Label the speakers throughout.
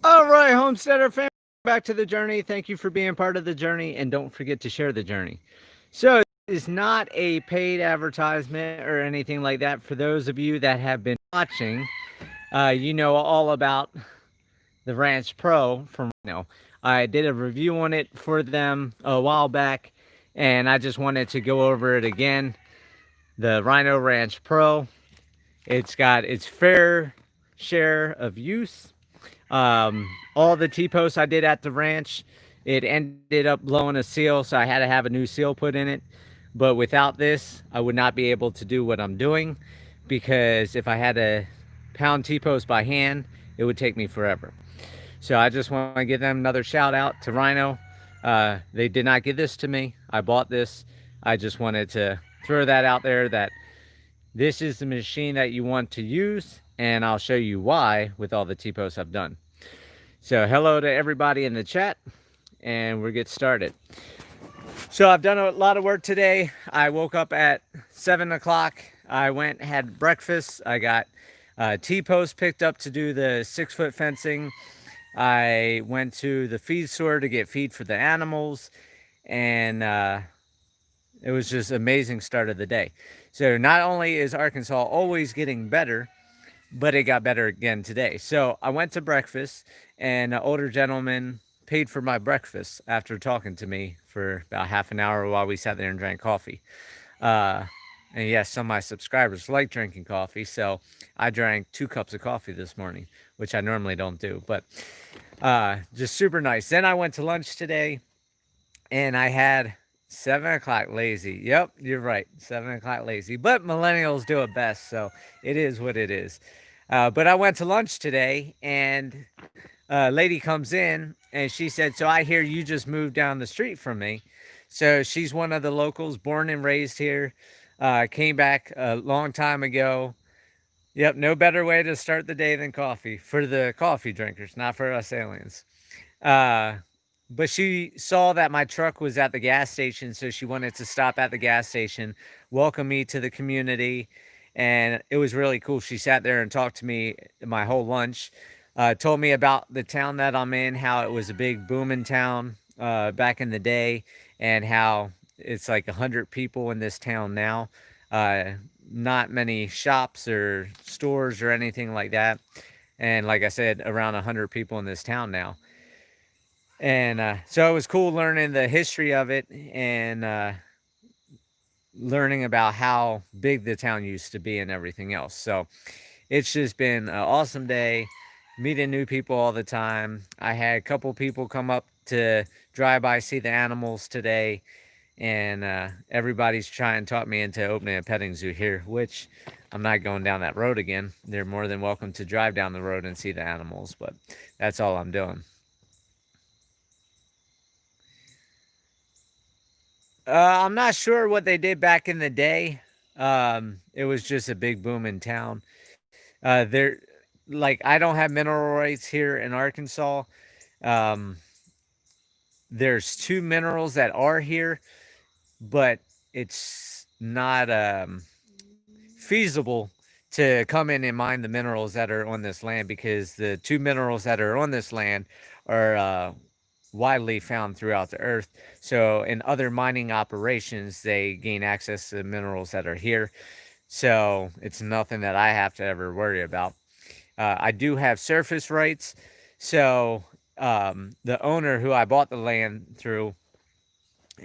Speaker 1: All right, homesteader family, back to the journey. Thank you for being part of the journey, and don't forget to share the journey. So, it's not a paid advertisement or anything like that. For those of you that have been watching, you know all about the Ranch Pro from Rhino. I did a review on it for them a while back, and I just wanted to go over it again. The Rhino Ranch Pro. It's got its fair share of use. All the T-posts I did at the ranch, it ended up blowing a seal, so I had to have a new seal put in it. But without this, I would not be able to do what I'm doing, because if I had to pound T-post by hand, it would take me forever. So I just want to give them another shout out to Rhino. They did not give this to me. I bought this. I just wanted to throw that out there, that this is the machine that you want to use, and I'll show you why with all the T-posts I've done. So hello to everybody in the chat, and we'll get started. So I've done a lot of work today. I woke up at 7 o'clock. I went, had breakfast. I got T-posts picked up to do the 6-foot fencing. I went to the feed store to get feed for the animals, and it was just an amazing start of the day. So not only is Arkansas always getting better, but it got better again today. So I went to breakfast, and an older gentleman paid for my breakfast after talking to me for about half an hour while we sat there and drank coffee. Uh, and yes, some of my subscribers like drinking coffee, so I drank 2 cups of coffee this morning, which I normally don't do, but just super nice. Then I went to lunch today, and I had 7 o'clock lazy. Yep, you're right, 7 o'clock lazy. But millennials do it best, so it is what it is. But I went to lunch today, and a lady comes in, and she said, "So I hear you just moved down the street from me." So she's one of the locals, born and raised here. Came back a long time ago. Yep, no better way to start the day than coffee for the coffee drinkers, not for us aliens. Uh, but she saw that my truck was at the gas station, so she wanted to stop at the gas station, welcome me to the community, and it was really cool. She sat there and talked to me my whole lunch, told me about the town that I'm in, how it was a big booming town back in the day, and how it's like 100 people in this town now. Uh, Not many shops or stores or anything like that. And like I said, around 100 people in this town now. And so it was cool learning the history of it, and learning about how big the town used to be and everything else. So it's just been an awesome day, meeting new people all the time. I had a couple people come up to drive by, see the animals today, and everybody's trying to talk me into opening a petting zoo here, which I'm not going down that road again. They're more than welcome to drive down the road and see the animals, but that's all I'm doing. I'm not sure what they did back in the day. It was just a big boom in town. There, like, I don't have mineral rights here in Arkansas. Um, there's 2 minerals that are here, but it's not feasible to come in and mine the minerals that are on this land, because the 2 minerals that are on this land are widely found throughout the earth. So in other mining operations, they gain access to the minerals that are here. So it's nothing that I have to ever worry about. I do have surface rights. So the owner who I bought the land through,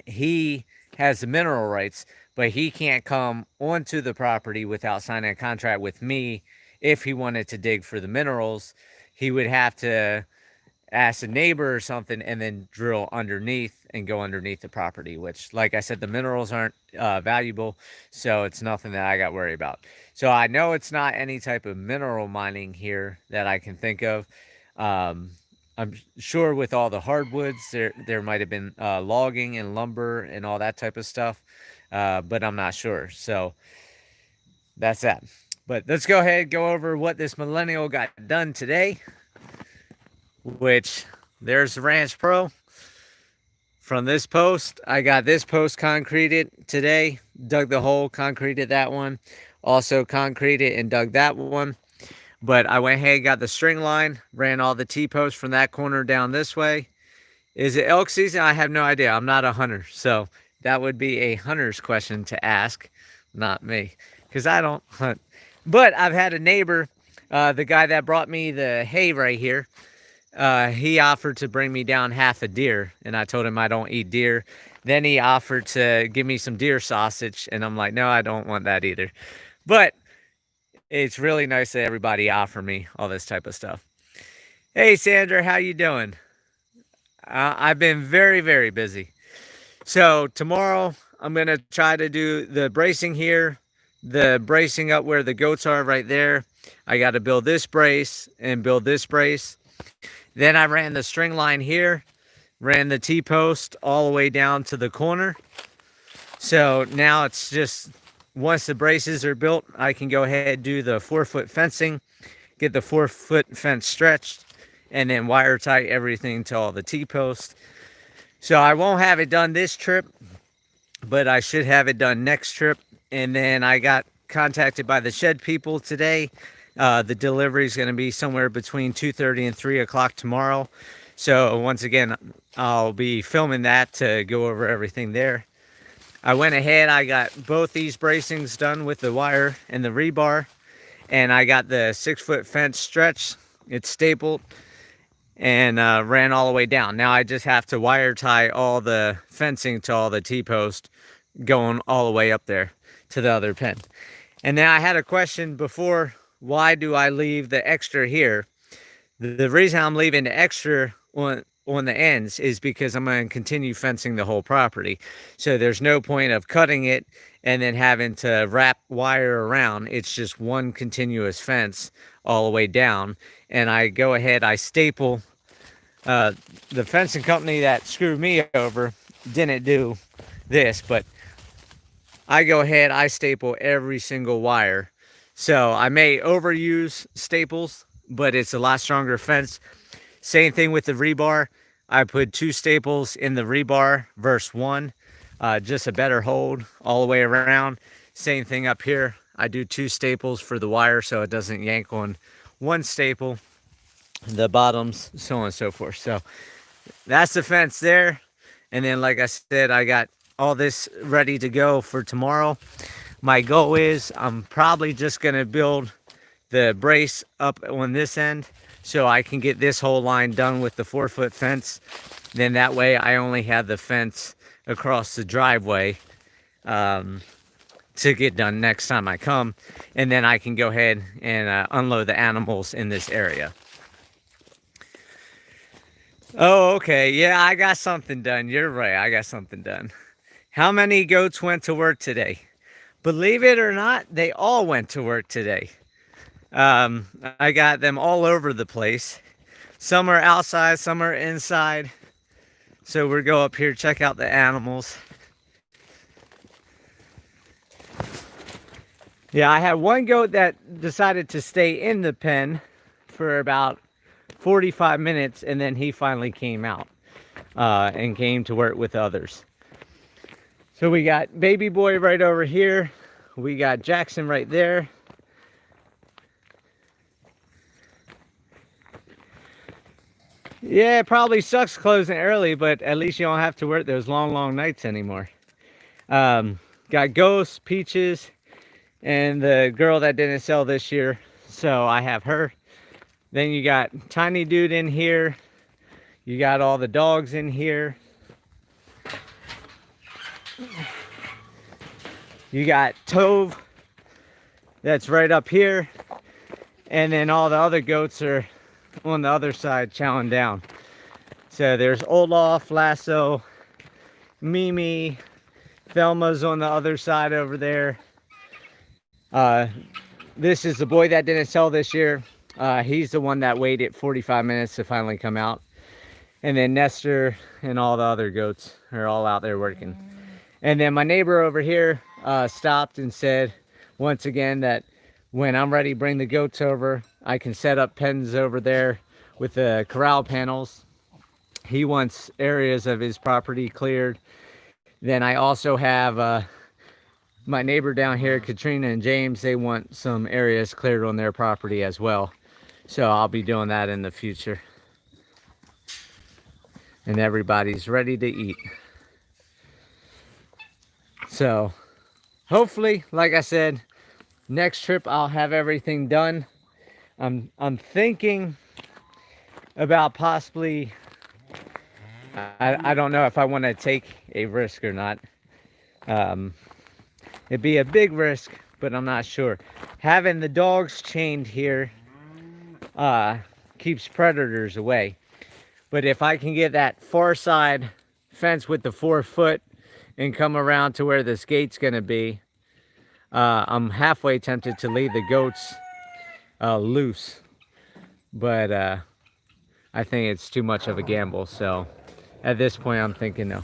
Speaker 1: he has the mineral rights, but he can't come onto the property without signing a contract with me. If he wanted to dig for the minerals, he would have to ask a neighbor or something, and then drill underneath and go underneath the property, which, like I said, the minerals aren't valuable, so it's nothing that I got worried about. So I know it's not any type of mineral mining here that I can think of. um, I'm sure with all the hardwoods, there might have been logging and lumber and all that type of stuff, but I'm not sure. So that's that. But let's go ahead and go over what this millennial got done today, which, there's the Ranch Pro. From this post, I got this post concreted today, dug the hole, concreted that one, also concreted and dug that one. But I went ahead and got the string line, ran all the T-posts from that corner down this way. Is it elk season? I have no idea. I'm not a hunter. So that would be a hunter's question to ask, not me, because I don't hunt. But I've had a neighbor, the guy that brought me the hay right here, he offered to bring me down half a deer, and I told him I don't eat deer. Then he offered to give me some deer sausage, and I'm like, no, I don't want that either. But it's really nice that everybody offer me all this type of stuff. Hey, Sandra, how you doing? I've been very, very busy. So tomorrow I'm going to try to do the bracing here, the bracing up where the goats are right there. I got to build this brace and build this brace. Then I ran the string line here, ran the T-post all the way down to the corner. So now it's just, once the braces are built, I can go ahead and do the 4-foot fencing, get the 4-foot fence stretched, and then wire tie everything to all the T-posts. So I won't have it done this trip, but I should have it done next trip. And then I got contacted by the shed people today. The delivery is going to be somewhere between 2:30 and 3 o'clock tomorrow. So once again, I'll be filming that to go over everything there. I went ahead, I got both these bracings done with the wire and the rebar. And I got the 6-foot fence stretched. It's stapled and ran all the way down. Now I just have to wire tie all the fencing to all the T-posts going all the way up there to the other pen. And then I had a question before, why do I leave the extra here? The reason I'm leaving the extra on the ends is because I'm going to continue fencing the whole property. So there's no point of cutting it and then having to wrap wire around. It's just one continuous fence all the way down. And I go ahead, I staple, the fencing company that screwed me over didn't do this, but I go ahead, I staple every single wire. So I may overuse staples, but it's a lot stronger fence. Same thing with the rebar. I put 2 staples in the rebar versus 1, just a better hold all the way around. Same thing up here. I do 2 staples for the wire so it doesn't yank on 1 staple, the bottoms, so on and so forth. So that's the fence there. And then, like I said, I got all this ready to go for tomorrow. My goal is I'm probably just going to build the brace up on this end so I can get this whole line done with the 4-foot fence. Then that way I only have the fence across the driveway to get done next time I come. And then I can go ahead and unload the animals in this area. Oh, okay. Yeah, I got something done. You're right. I got something done. How many goats went to work today? Believe it or not, they all went to work today. I got them all over the place. Some are outside, some are inside. So we'll go up here, check out the animals. Yeah, I had one goat that decided to stay in the pen for about 45 minutes, and then he finally came out and came to work with others. So we got baby boy right over here. We got Jackson right there. Yeah, it probably sucks closing early, but at least you don't have to work those long, long nights anymore. Got Ghost, Peaches, and the girl that didn't sell this year. So I have her. Then you got Tiny Dude in here. You got all the dogs in here. You got Tove, that's right up here. And then all the other goats are on the other side chowing down. So there's Olaf, Lasso, Mimi, Thelma's on the other side over there. This is the boy that didn't sell this year. He's the one that waited 45 minutes to finally come out. And then Nestor and all the other goats are all out there working. And then my neighbor over here stopped and said once again that when I'm ready to bring the goats over, I can set up pens over there with the corral panels. He wants areas of his property cleared. Then I also have my neighbor down here, Katrina and James, they want some areas cleared on their property as well. So I'll be doing that in the future. And everybody's ready to eat. So hopefully, like I said, next trip I'll have everything done. I'm thinking about possibly, I don't know if I want to take a risk or not. It'd be a big risk, but I'm not sure. Having the dogs chained here keeps predators away. But if I can get that far side fence with the 4 foot and come around to where this gate's gonna be, I'm halfway tempted to leave the goats loose. But I think it's too much of a gamble. So at this point, I'm thinking no.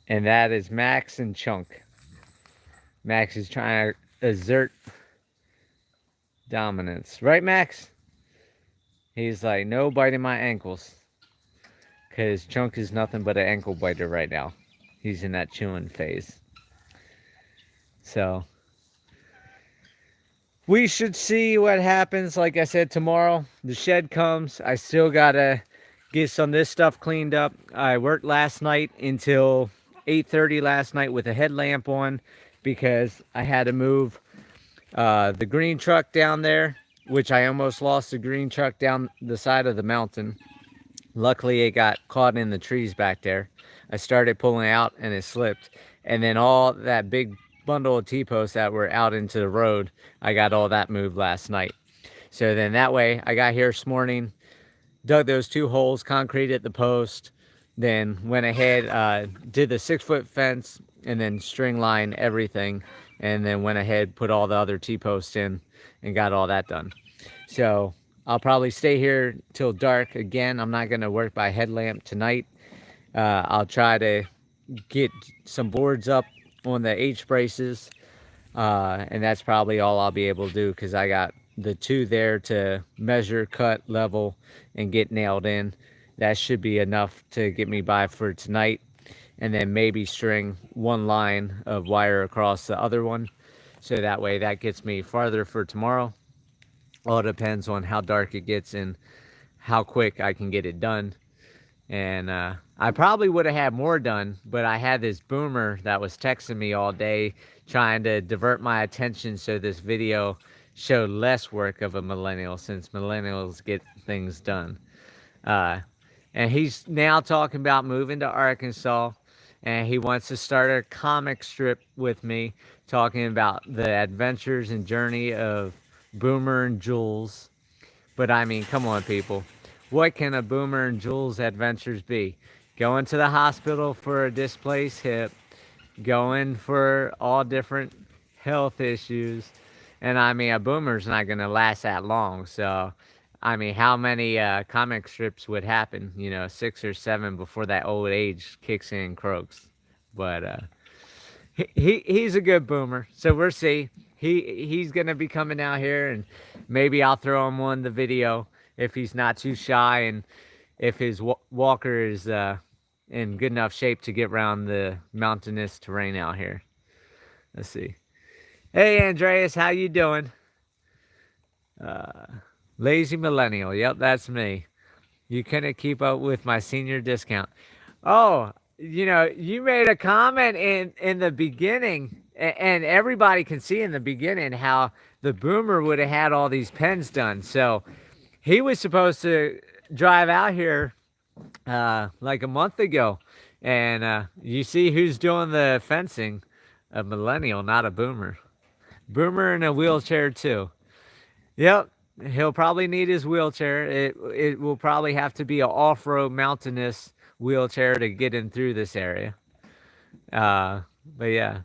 Speaker 1: And that is Max and Chunk. Max is trying to assert dominance. Right, Max? He's like, no biting my ankles. Because Chunk is nothing but an ankle biter right now. He's in that chewing phase. So we should see what happens. Like I said, tomorrow the shed comes. I still gotta get some of this stuff cleaned up. I worked last night until 8:30 last night with a headlamp on because I had to move the green truck down there, which I almost lost the green truck down the side of the mountain. Luckily, it got caught in the trees back there. I started pulling out and it slipped. And then all that big bundle of T-posts that were out into the road, I got all that moved last night. So then that way, I got here this morning, dug those 2 holes, concreted the post, then went ahead, did the 6 foot fence, and then string line everything, and then went ahead, put all the other T-posts in, and got all that done. So I'll probably stay here till dark again. I'm not gonna work by headlamp tonight. I'll try to get some boards up on the H braces, and that's probably all I'll be able to do because I got the 2 there to measure, cut, level, and get nailed in. That should be enough to get me by for tonight, and then maybe string 1 line of wire across the other one, so that way that gets me farther for tomorrow. All depends on how dark it gets and how quick I can get it done. And I probably would have had more done, but I had this boomer that was texting me all day trying to divert my attention so this video showed less work of a millennial, since millennials get things done. And he's now talking about moving to Arkansas, and he wants to start a comic strip with me talking about the adventures and journey of Boomer and Jules. But I mean, come on, people. What can a Boomer and Jules adventures be? Going to the hospital for a displaced hip, going for all different health issues. And I mean, a Boomer's not going to last that long. So, I mean, how many comic strips would happen? 6 or 7 before that old age kicks in and croaks. But he's a good Boomer. So we'll see. He's going to be coming out here, and maybe I'll throw him on the video if he's not too shy and if his walker is in good enough shape to get around the mountainous terrain out here. Let's see. Hey, Andreas, how you doing? Lazy millennial. Yep, that's me. You couldn't keep up with my senior discount. Oh, you made a comment in the beginning, and everybody can see in the beginning how the Boomer would have had all these pens done. So he was supposed to drive out here like a month ago, and you see who's doing the fencing? A millennial, not a Boomer. Boomer in a wheelchair too. Yep, he'll probably need his wheelchair. It will probably have to be an off-road mountainous wheelchair to get him through this area. But yeah,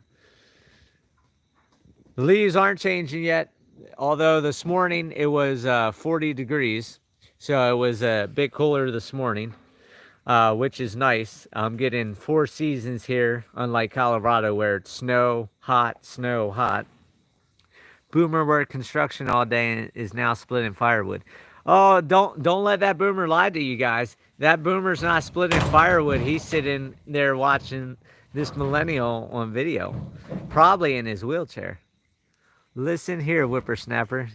Speaker 1: the leaves aren't changing yet. Although this morning it was 40 degrees, so it was a bit cooler this morning, which is nice. I'm getting 4 seasons here, unlike Colorado where it's snow, hot, snow, hot. Boomer worked construction all day and is now splitting firewood. Oh, don't let that Boomer lie to you guys. That Boomer's not splitting firewood. He's sitting there watching this millennial on video, probably in his wheelchair. Listen here, whippersnapper.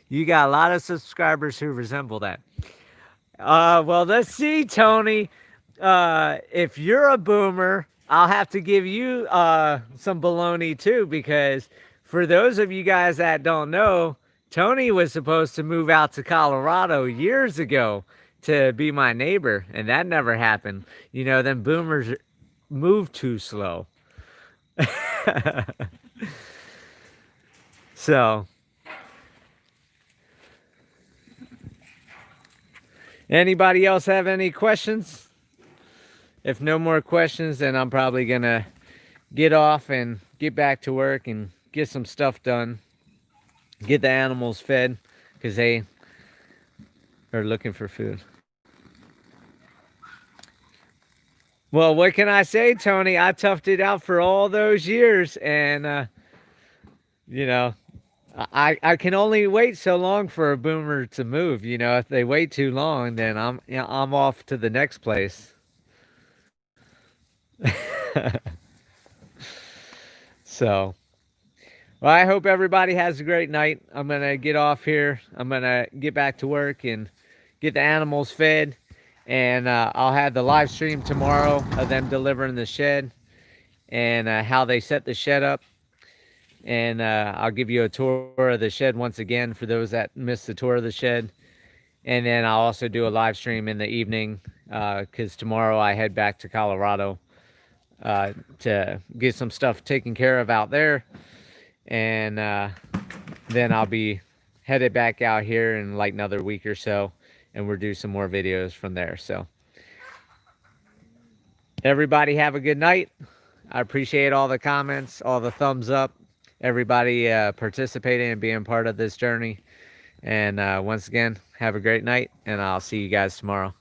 Speaker 1: You got a lot of subscribers who resemble that. Well, let's see, Tony. If you're a boomer, I'll have to give you some baloney too, because for those of you guys that don't know, Tony was supposed to move out to Colorado years ago to be my neighbor, and that never happened. You know, them boomers move too slow. So, anybody else have any questions? If no more questions, then I'm probably gonna get off and get back to work and get some stuff done. Get the animals fed, because they are looking for food. Well, what can I say, Tony? I toughed it out for all those years, and you know, I can only wait so long for a boomer to move. You know, if they wait too long, then I'm off to the next place. So, well, I hope everybody has a great night. I'm gonna get off here. I'm gonna get back to work and get the animals fed, and I'll have the live stream tomorrow of them delivering the shed and how they set the shed up. And I'll give you a tour of the shed once again for those that missed the tour of the shed. And then I'll also do a live stream in the evening, because tomorrow I head back to Colorado to get some stuff taken care of out there. And then I'll be headed back out here in like another week or so, and we'll do some more videos from there. So everybody have a good night. I appreciate all the comments, all the thumbs up, everybody participating and being part of this journey. And once again, have a great night, and I'll see you guys tomorrow.